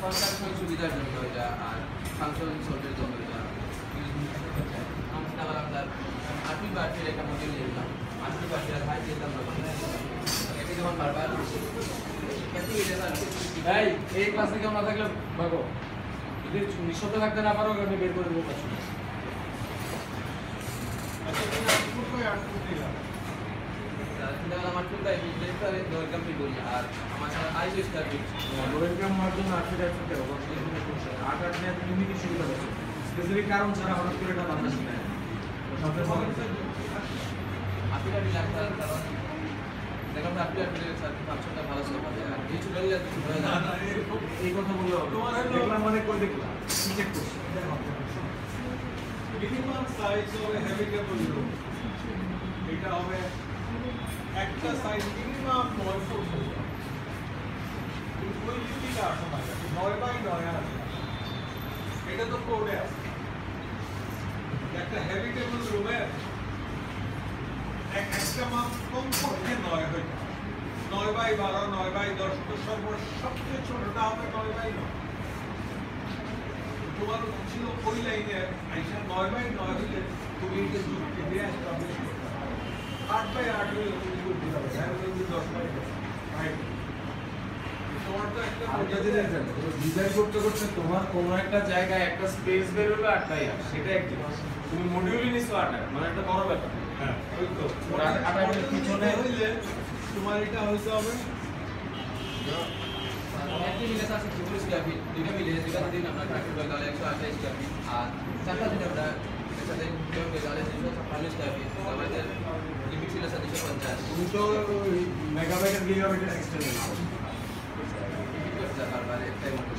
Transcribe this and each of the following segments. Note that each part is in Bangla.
কনস্ট্রাকশন সুবিধার জন্য এটা আর ফাংশন সলভের জন্য এটা আমরা আপনার 8 বারের একটা মডেল নিলাম 8 বারের হাই দিলাম এটা যখন বারবার ভাই এই ক্লাসে কেউ না থাকলে ভাগো যদি নিঃশব্দ থাকতে না পারো আমি বের করে দেবো পাচ্ছি আমার টুলটা কমপ্লিট করি আর আমার আইজ স্টার্ট লোয়েনকাম হওয়ার জন্য 8 8 নিয়ে তুমি কি শুরু করেছো স্পেসিফিক কারণ ছাড়া হঠাৎ করে এটা বাংলা শিখে না আপনি লাগতার কারণ দেখো আপনি স্যার ফাংশনটা ভালো ছিল আর এই চুলাইলে এই কথা বললো দেখলাম মানে কই দেখলাম কি চেক করছি মিনিমাম সাইজ হবে হ্যাবিটেবল রুম এটা হবে একটা সাইজ মিনিমাম 9 ফুট হবে ওই লিমিটটা সময় 9 বাই 9 আছে এটা তো কোডে আছে একটা হ্যাবিটেবল রুমের একটা মাপ কমপক্ষে 9 হইতে 9 বাই 12 9 বাই 10 তো সবচেয়ে ছোটটা হবে 9 বাই 9 তোমার ছিল ওই লাইনে আইসা 9 বাই 9 হইলে তুমি এটা যুক্তি দিয়ে এস্টাবলিশ করতে পারো 8 বাই 8 হইলে তুমি করতে পারো আর যদি 10 বাই 10 রাইট তোমার তো একটা ডিজাইন করতে করতে তোমার কোনো একটা জায়গায় একটা স্পেস বের হবে 8 বাই 8 সেটা একদম তুমি মডিউলই নিছো 8 মানে একটা বড় ব্যাপার হ্যাঁ ওই তো 8 এর পিছনে হইলে তোমার এটা হইতে হবে একটি মিলে আছে 40 স্কয়ার ফিট দুটো মিলে দুটো দিন আমরা ট্রাক্টর গালে 128 স্কয়ার ফিট আর চারটা দিন আমরা একসাথে দুটো গালে 256 স্কয়ার ফিট আমাদের লিমিট ছিল 250 তুমি তো মেগাবাইটের গিগাবাইটের সিস্টেম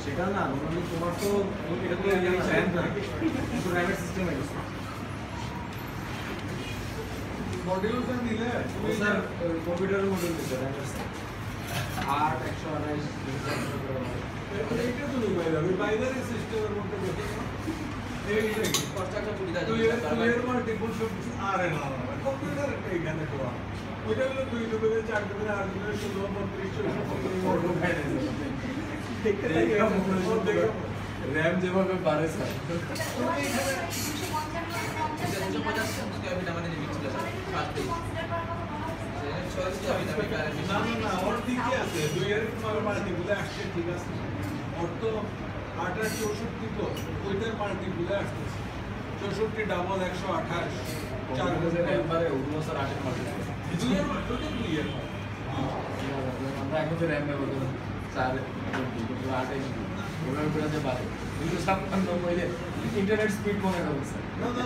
সেটা না মানে তোমার তো এটা তো র্যাম না কিন্তু র্যামের সিস্টেম আছে মডিউলটা নিলে তুমি স্যার কম্পিউটারের মডিউল দিতে র্যামের 8 128 এইটা তো নিয়ে যাবে বাইনারি সিস্টেমের মধ্যে দেখো এইটা কি কনস্ট্রাকশন সুবিধা তুই এর মাল্টিপল সব আরে না কম্পিউটার এইখানে তো ওইটা হলো 2 দুগুণে 4 দুগুণে 8 দুগুণে 16 32 র্যাম যেভাবে বাড়ে স্যার আমাদের লিমিট ছিল ফার্স্ট ডে না না না ওর ঠিকই আছে 2 এর মাল্টিপলে আসছে ঠিক আছে ওর তো 8 আর 64 তো ওইটার মাল্টিপলে আসছে 64 ডাবল 128 4 বছর একবারে ওগুলো স্যার 8 এর মাল্টিপল 2 এর মাল্টিপল 2 এর আমরা এখন তো র্যাম ব্যবহার করি 4 8 ওগুলোর উপরে যে বাড়ে কিন্তু সামনে হইলে ইন্টারনেট স্পিড কমে যাবে স্যার না না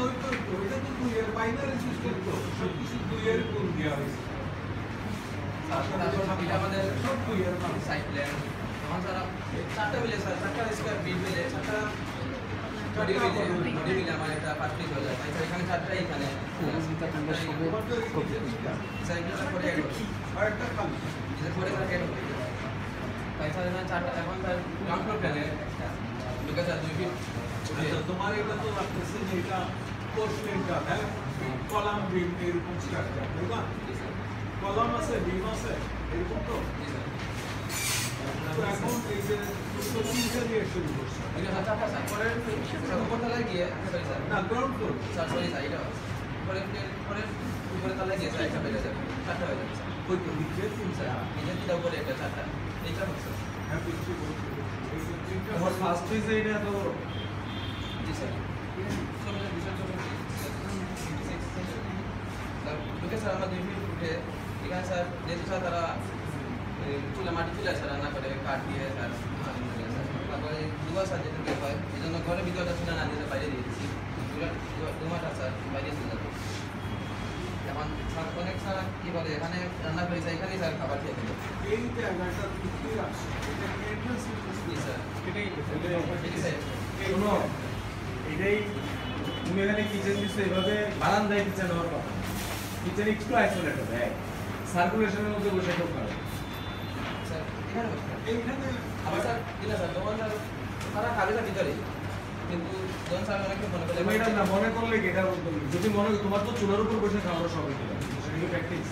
ওইটা তো 2 এর বাইনারি সিস্টেম তো সব কিছু 2 এর কোন দেওয়া হয়েছে আমাদের সব 2 এর সাইড প্ল্যান তখন স্যার চারটা মিলে স্যার চারটা স্কয়ার ফিট মিলে চারটা মডেল মিলে আমার একটা ফার্স্ট ফিট হয়ে যায় এখানে চারটা এখানে সাইকেলটা করে অ্যাড হবে আর একটা খালি এটা করে স্যার অ্যাড হবে তাই স্যার এখানে চারটা এখন স্যার গ্রাউন্ড ফ্লোর প্ল্যানে দুটো স্যার 2 ফিট আচ্ছা তোমার এটা তো লাগতেছে যে এটা পোস্টমেন্টটা হ্যাঁ কলাম বিম এরকম স্ট্রাকচার তাই না কলাম আছে বিম আছে এরকম তো তো এখন এই যে তো তিনটা দিয়ে শুরু করছে এটা চারটা স্যার পরে উপর তলায় গিয়ে সরি স্যার না ground floor sir sorry sir এটা পরে পরে উপরে তলায় গিয়ে স্যার একটা বেড়ে যাবে চারটা হয়ে যাবে স্যার ওই তো নিচে তিন স্যার নিজের দিকে উপরে একটা চারটা এইটা হচ্ছে হ্যাঁ পিছু বলছি এই যে তিনটা আমার ফার্স্ট ফেজে এটা তো জি স্যার সবগুলো বিষয় স্যার ওকে স্যার আমরা 2 ফিট উঠে এখানে স্যার যেহেতু স্যার তারা চুলা মাটি চুলা স্যার রান্না করে কাঠ দিয়ে স্যার তারপরে দুয়া স্যার যেতে বের হয় এই জন্য ঘরের ভিতরটা চুলা না দিতে বাইরে দিয়ে দিচ্ছি দুমাটা স্যার বাইরে চলে যাবে এখন স্যার অনেক স্যার কী বলে এখানে রান্না করি স্যার এখানেই স্যার খাবার খেয়ে দেবে এই জায়গাটা কি আছে এটা এন্ট্রান্স জি স্যার এটাই এটি স্যার শোনো এটাই তুমি এখানে কিচেন দিচ্ছ এভাবে বারান্দায় কিচেন হওয়ার কথা কিচেন একটু আইসোলেট হবে সার্কুলেশনের মধ্যে বসে খুব ভালো স্যার এখানে এইখানে আবার স্যার দিলে স্যার তখন স্যার সারা খাবে স্যার ভিতরে কিন্তু যখন স্যার অনেকে মনে করে তুমি এটা না মনে করলে কি এটা যদি মনে তোমার তো চুলার উপর বসে খাওয়ার সব সেটা কি প্র্যাকটিস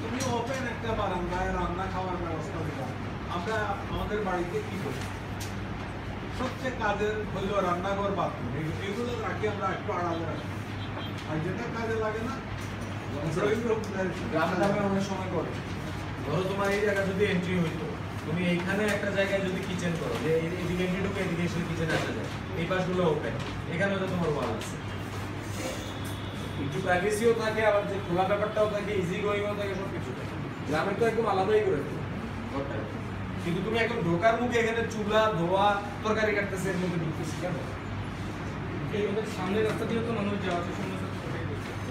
তুমি ওপেন একটা বারান্দায় রান্না খাওয়ার ব্যবস্থা দিবা আমরা আমাদের বাড়িতে কি করি, সবচেয়ে কাজের হলো রান্নাঘর, বাথরুম, এগুলো রাখি আমরা একটু আড়ালে রাখি। আর যেটা কাজে লাগে না ড্রয়িং রুম, গ্রামে অনেক সময় করে ধরো তোমার এই জায়গা যদি এন্ট্রি হইতো, তুমি এইখানে একটা জায়গায় যদি কিচেন করো, যে এদিকে এন্ট্রি ঢুকে এদিকে এসে কিচেনে আসা যায়, এই পাশগুলো ওপেন, এখানে তো তোমার ওয়াল আছে, একটু প্রাইভেসিও থাকে, আবার যে খোলা ব্যাপারটাও থাকে, ইজি গোয়িংও থাকে, সব কিছু থাকে। গ্রামে তো একদম আলাদাই করে দিল ঘরটা, কিন্তু তুমি এখন ঢোকার মুখে এখানে চুলা ধোয়া তরকারি কাটতেছে, এর মধ্যে ঢুকতেছি কেন? এই ওদের সামনের রাস্তা দিয়ে তো মানুষ যাওয়া আসা সমস্যা।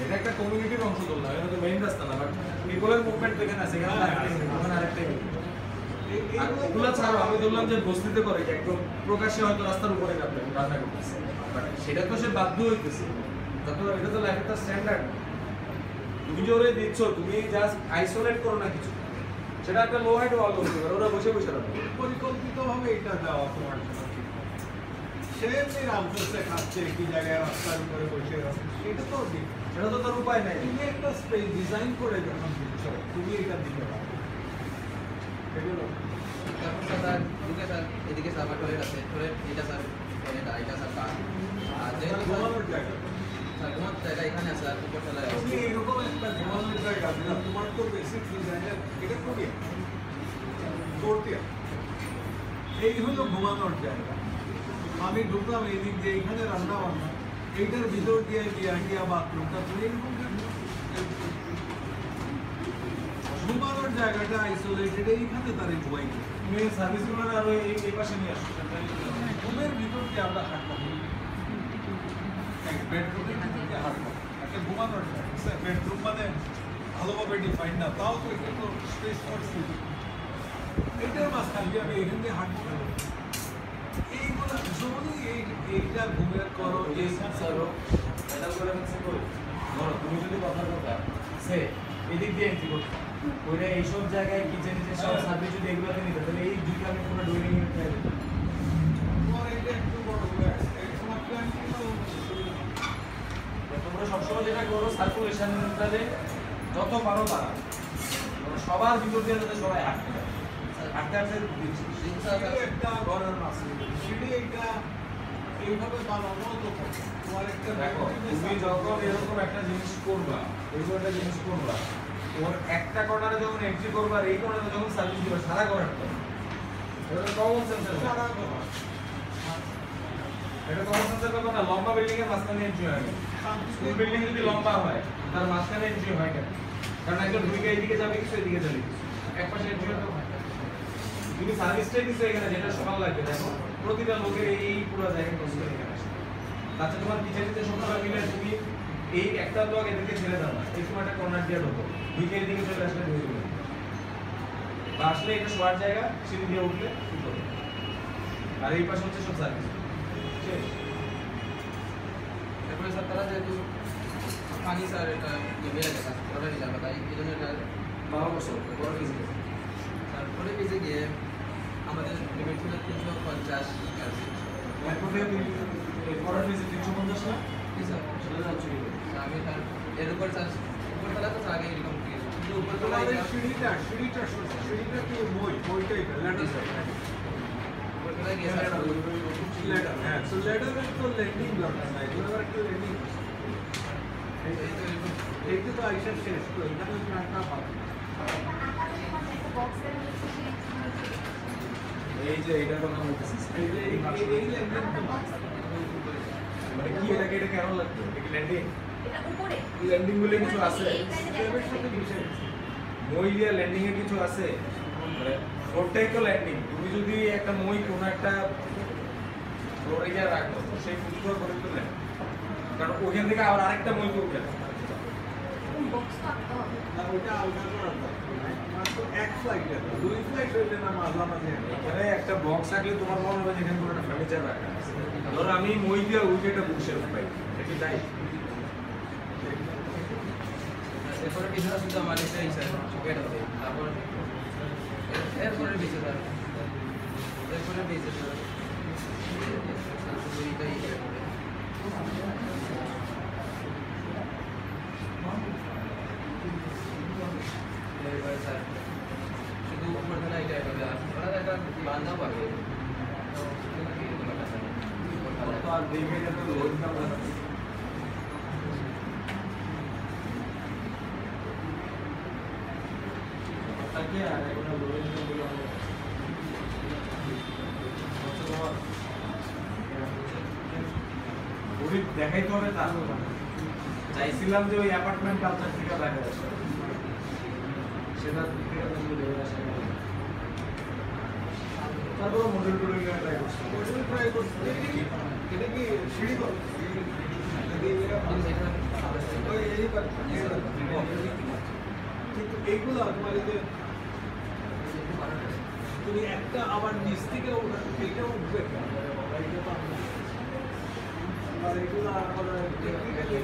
এটা একটা কমিউনিটির অংশ ধরলাম, এটা তো মেইন রাস্তা না, বাট পিপলের মুভমেন্ট তো এখানে আছে, এখানে আরেকটাই এগুলো ছাড়াও আমি ধরলাম যে বস্তিতে করে যে একদম প্রকাশ্যে হয়তো রাস্তার উপরে রান্না করতেছে, বাট সেটা তো সে বাধ্য হইতেছে, এটা তো লাইফের একটা স্ট্যান্ডার্ড। তুমি যে ওরে দিচ্ছ, তুমি জাস্ট আইসোলেট করো না কিছু, সেটা একটা লো হাইট ওয়াল করতে পারো, ওরা বসে বসে রাখবে। পরিকল্পিতভাবে এটা দেওয়া তোমার জন্য ঠিক না। সে এমনি রামচর্চে খাচ্ছে একই জায়গায় রাস্তার উপরে বসে আছে, সেটা তো ঠিক না। সেটা তো তার উপায় নাই। তুমি একটা স্পেস ডিজাইন করে যখন দিচ্ছ, তুমি এটা দিতে পারো। এগুলো তারপর স্যার ঢুকে স্যার এদিকে স্যার আমার টয়লেট আছে, টয়লেট এটা স্যার টয়লেট, এটা স্যার কার, আর যেহেতু ঘুমানোর জায়গা, স্যার ঘুমার জায়গা এখানে আছে, আর উপরতলায় আছে। তুমি এরকম একটা ঘুমানোর জায়গা দিলাম, তোমার তো বেসিক ডিজাইনের এটা করি করতে। এই হলো ঘুমানোর জায়গা। আমি ঢুকলাম এদিক দিয়ে, এখানে রান্না বান্না, এইটার ভিতর দিয়ে গিয়া বাথরুমটা, তুমি এরকম ঘুমানোর জায়গাটা আইসোলেটেড, এইখানে তার ঘুমাই। তুমি সার্ভিসগুলো আর এই পাশে নিয়ে আসো, রুমের ভিতর দিয়ে আমরা হাঁটলাম, বেডরুমের ভিতর দিয়ে হাঁটলাম, একটা ঘুমানোর জায়গা। বেডরুম মানে ভালোভাবে ডিফাইন না, তাও তো একটু স্পেস করছি। এইটার মাঝখান দিয়ে আমি এখান দিয়ে হাঁটবো, এইগুলো যদি এইটা ঘুমের করো, এইখানে ধরো তুমি যদি কথার কথা সে এদিক দিয়ে এন্ট্রি করতে ওইটা এইসব জায়গায় কিচেন সব সার্ভিস যদি এগুলোতে নিতে, তাহলে এই দুইটা আমি পুরো ডুইলিং ইউনিট তোমার এইটা একটু বড় হয়ে আসছে, তোমার প্ল্যান কিন্তু তোমরা সবসময় যেটা করো সার্কুলেশনটাতে যত পারো তারা সবার ভিতর দিয়ে যাতে সবাই হাঁটতে পারে, হাঁটতে হাঁটতে একটা ঘরের মাঝে সিঁড়ি, এইটা এইভাবে বানানো তো তোমার একটা দেখো তুমি যখন এরকম একটা জিনিস করবা, এরকম একটা জিনিস করবা, ওর একটা কর্নারে যখন এন্ট্রি করবা, আর এই কর্নারে যখন সার্ভিস দিবা, সারা কর্নারটা এটা তো কমন সেন্সের সারা ঘর এটা কমন সেন্সের ব্যাপার না। লম্বা বিল্ডিং এর মাঝখানে এন্ট্রি হয় না, স্কুল বিল্ডিং যদি লম্বা হয় তার মাঝখানে এন্ট্রি হয় কেন? কারণ একজন ঢুকে এইদিকে যাবে কিছু, এদিকে যাবে কিছু, এক পাশে এন্ট্রি হতে হয়। তুমি সার্ভিসটাই দিছো এখানে, যেটা সকাল লাগবে, দেখো প্রতিটা লোকের এই পুরো জায়গায় কষ্ট এখানে আসে। তাছাড়া তোমার কিচেনে সকাল মিলে তুমি এই একটা ব্লক এদিকে ছেড়ে দাও না, এই সময় একটা কর্নার দিয়ে ঢোকো, ঢুকে এদিকে চলে আসলে ঢুকে যাবে, বা আসলে এটা শোয়ার জায়গা, সিঁড়ি দিয়ে উঠলে ঠিক হবে। আর এই পাশে হচ্ছে সব সার্ভিস। তারপরে স্যার তারা যেহেতু পানি স্যার এটা বেড়ে গেছে ওরা নিলাম, তাই এই জন্য এটা 12 বছর বড় ফিজিক্স। তারপরে পেজে গিয়ে আমাদের লিমিট ছিল 350 কেজি। এরপরে পরের ফেজে 350 না কি স্যার চলে যাচ্ছে। আমি তার এর উপর স্যার উপরতলা তো স্যার আগে এরকম কিন্তু উপরতলা তোমাদের এটা সিঁড়িটা কি বইটাই উপরতলা গিয়ে স্যার লেডার, হ্যাঁ, তো লেডারের তো ল্যান্ডিং দরকার নাই, তোমার একটা ল্যান্ডিং এইটা তো আইসা শেষ, তো এখানে একটা পাবে। এই যে এটার কথা বলতেছি, এই ল্যান্ডিং তো মানে কি এটাকে এটা কেন লাগবে? এটা কি ল্যান্ডিং? এটা উপরে ল্যান্ডিং বলে কিছু আছে? স্টেপের সাথে মিশে গেছে। মই দিয়ে ল্যান্ডিং এর কিছু আছে? মানে ফ্লোরটাই তো ল্যান্ডিং। তুমি যদি একটা মই কোনো একটা ফ্লোরে গিয়ে রাখো, সেই ফুটফ্লোর করে তো ল্যান্ডিং, কারণ ওখান থেকে আবার আরেকটা মই করবে। বক্স থাকতে হবে। না, ওইটা আলাদা করার দরকার নাই। মাত্র এক ফ্লাইট, দুই ফ্লাইট হইলে না মাঝামাঝি এখানে একটা বক্স রাখলে তোমার মনে হবে যেখানে কোনো একটা ফার্নিচার রাখা আছে। ধরো আমি মই দিয়ে উঠে একটা বুকশেলফ পাই, এটা কি তাই? এরপরে পিছনে শুধু আমার এটাই স্যার গেট হবে। তারপর এরপরে পিছে স্যার এরপরে পিছে স্যার শুধু এটাই হবে। এরপরে স্যার শুধু উপরতলা এটাই হবে, আর ওরা বান্ধব পাবে তো আর দেখে তো লোড না বলা তাকে আর একটা লোড না বলা হবে তোমার গরিব দেখাইতে হবে তা চাইছিলাম যে ওই অ্যাপার্টমেন্ট কালচার থেকে দেখা যাচ্ছে সেটা থেকে তুমি দেখে আসা তারপর মডেল টোডেল ট্রাই করছি মডেল ট্রাই করছি এটা কি সিঁড়ি কর ওই এই পার কিন্তু এইগুলো তোমার এই যে তুমি একটা আবার নিচ থেকে এইটা উঠবে আর এগুলো আবার টেকনিক্যালি